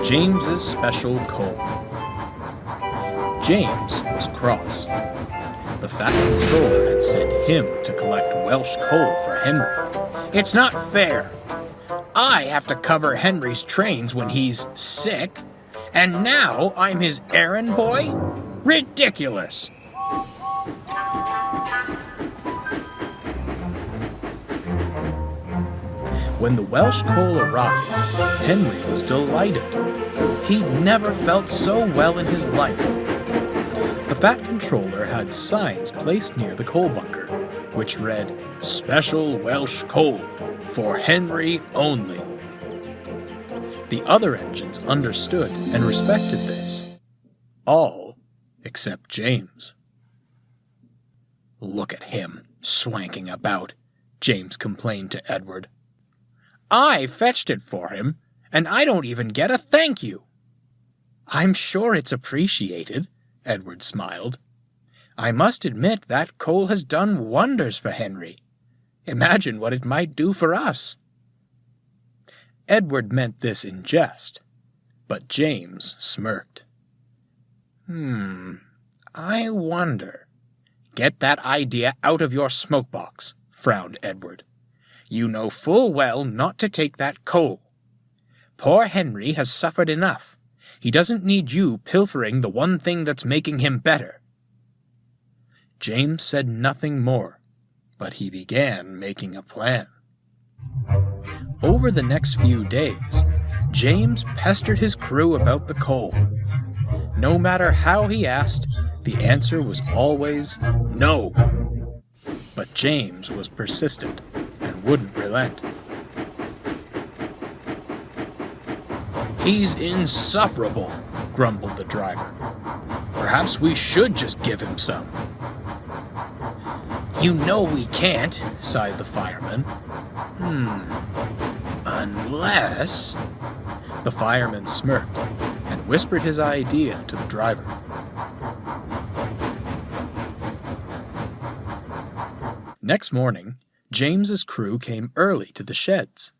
James's special coal. James was cross. The fat controller had sent him to collect Welsh coal for Henry. "It's not fair. I have to cover Henry's trains when he's sick, and now I'm his errand boy? Ridiculous!" When the Welsh coal arrived, Henry was delighted. He'd never felt so well in his life. The fat controller had signs placed near the coal bunker, which read, "Special Welsh coal, for Henry only." The other engines understood and respected this. All except James. "Look at him, swanking about," James complained to Edward. "I fetched it for him, and I don't even get a thank you." "I'm sure it's appreciated," Edward smiled. "I must admit that coal has done wonders for Henry. Imagine what it might do for us." Edward meant this in jest, but James smirked. I wonder." "Get that idea out of your smokebox," frowned Edward. "You know full well not to take that coal. Poor Henry has suffered enough. He doesn't need you pilfering the one thing that's making him better." James said nothing more, but he began making a plan. Over the next few days, James pestered his crew about the coal. No matter how he asked, the answer was always no. But James was persistent and wouldn't relent. "He's insufferable," grumbled the driver. "Perhaps we should just give him some." "You know we can't," sighed the fireman. Unless..." The fireman smirked and whispered his idea to the driver. Next morning, James's crew came early to the sheds.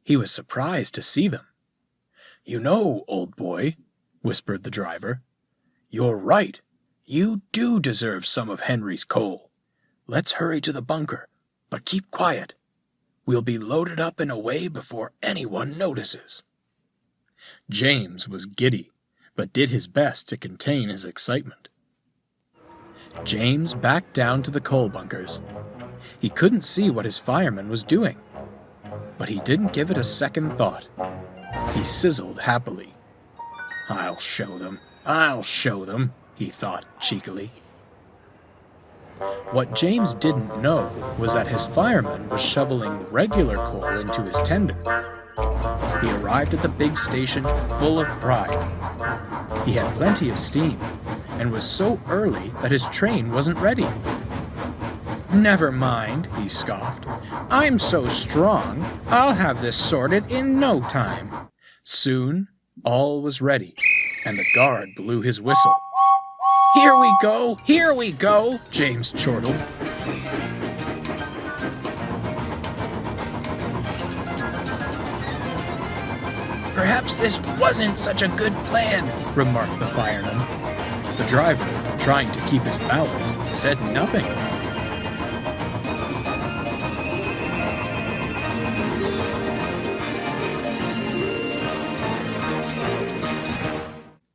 He was surprised to see them. "You know, old boy," whispered the driver, "you're right. You do deserve some of Henry's coal. Let's hurry to the bunker, but keep quiet. We'll be loaded up and away before anyone notices." James was giddy, but did his best to contain his excitement. James backed down to the coal bunkers. He couldn't see what his fireman was doing, but he didn't give it a second thought. He sizzled happily. I'll show them, he thought cheekily. What James didn't know was that his fireman was shoveling regular coal into his tender. He arrived at the big station full of pride. He had plenty of steam, and was so early that his train wasn't ready. "Never mind," he scoffed. "I'm so strong, I'll have this sorted in no time." Soon, all was ready, and the guard blew his whistle. Here we go, James chortled. "Perhaps this wasn't such a good plan," remarked the fireman. The driver, trying to keep his balance, said nothing.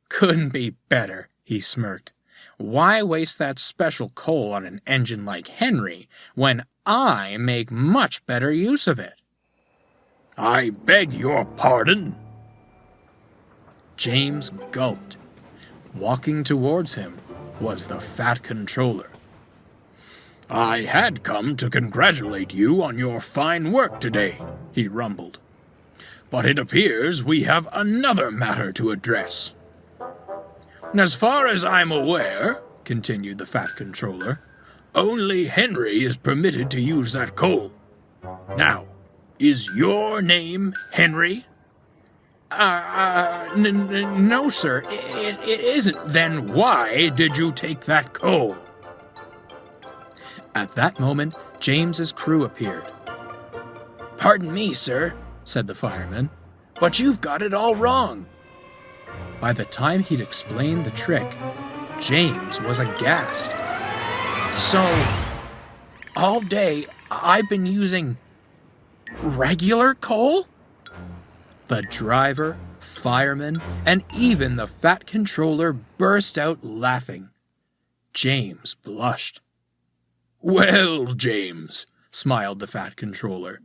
"Couldn't be better," he smirked. "Why waste that special coal on an engine like Henry when I make much better use of it?" "I beg your pardon?" James gulped. Walking towards him was the fat controller. "I had come to congratulate you on your fine work today," he rumbled. "But it appears we have another matter to address." "As far as I'm aware," continued the fat controller, "only Henry is permitted to use that coal. Now, is your name Henry?" No, sir, it isn't." "Then why did you take that coal?" At that moment, James's crew appeared. "Pardon me, sir," said the fireman, "but you've got it all wrong. By the time he'd explained the trick, James was aghast. So, all day I've been using regular coal? The driver, fireman, and even the fat controller burst out laughing. James blushed. "Well, James," smiled the fat controller,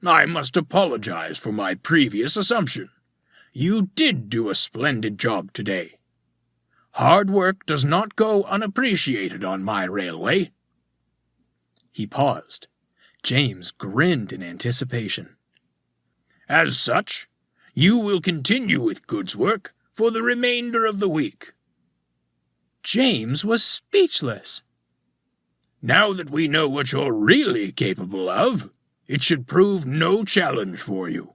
"I must apologize for my previous assumption. You did do a splendid job today. Hard work does not go unappreciated on my railway." He paused. James grinned in anticipation. "As such, you will continue with goods work for the remainder of the week." James was speechless. "Now that we know what you're really capable of, it should prove no challenge for you.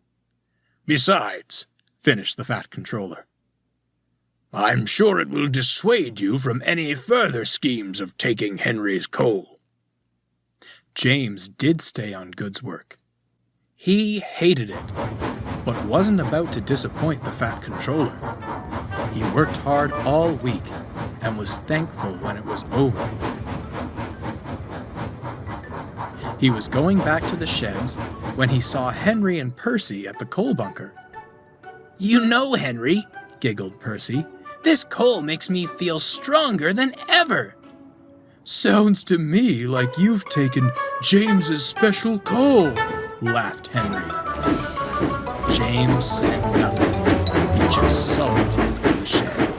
Besides," finished the fat controller, "I'm sure it will dissuade you from any further schemes of taking Henry's coal." James did stay on goods work. He hated it, but wasn't about to disappoint the fat controller. He worked hard all week and was thankful when it was over. He was going back to the sheds when he saw Henry and Percy at the coal bunker. "You know, Henry," giggled Percy, "this coal makes me feel stronger than ever." "Sounds to me like you've taken James's special coal," laughed Henry. James said nothing. He just sulked in the shed.